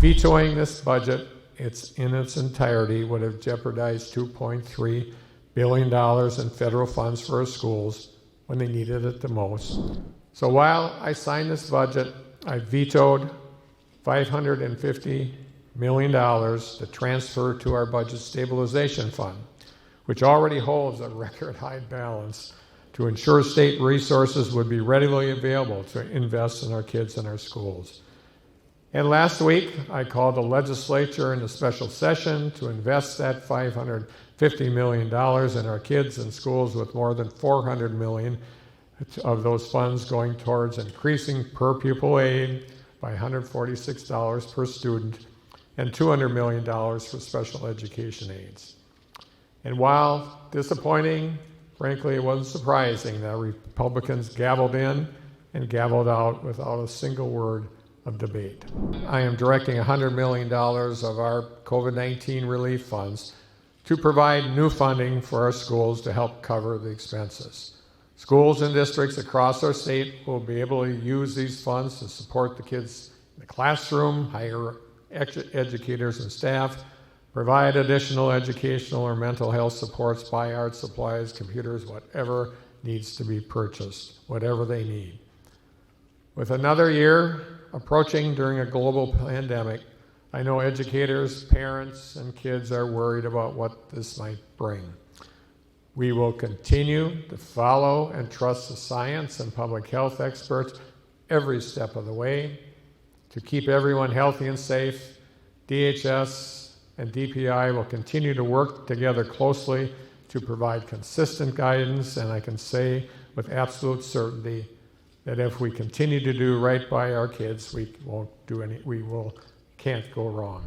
Vetoing this budget in its entirety would have jeopardized $2.3 billion in federal funds for our schools when they needed it the most. So while I signed this budget, I vetoed $550 million to transfer to our budget stabilization fund, which already holds a record high balance, to ensure state resources would be readily available to invest in our kids and our schools. And last week, I called the legislature into special session to invest that $550 million in our kids and schools, with more than $400 million of those funds going towards increasing per pupil aid by $146 per student and $200 million for special education aids. And while disappointing, frankly, it wasn't surprising that Republicans gavelled in and gavelled out without a single word of debate. I am directing $100 million of our COVID-19 relief funds to provide new funding for our schools to help cover the expenses. Schools and districts across our state will be able to use these funds to support the kids in the classroom, hire educators and staff, provide additional educational or mental health supports, buy art supplies, computers, whatever needs to be purchased, whatever they need. With another year approaching during a global pandemic, I know educators, parents, and kids are worried about what this might bring. We will continue to follow and trust the science and public health experts every step of the way to keep everyone healthy and safe. DHS and DPI will continue to work together closely to provide consistent guidance, and I can say with absolute certainty that if we continue to do right by our kids, we can't go wrong.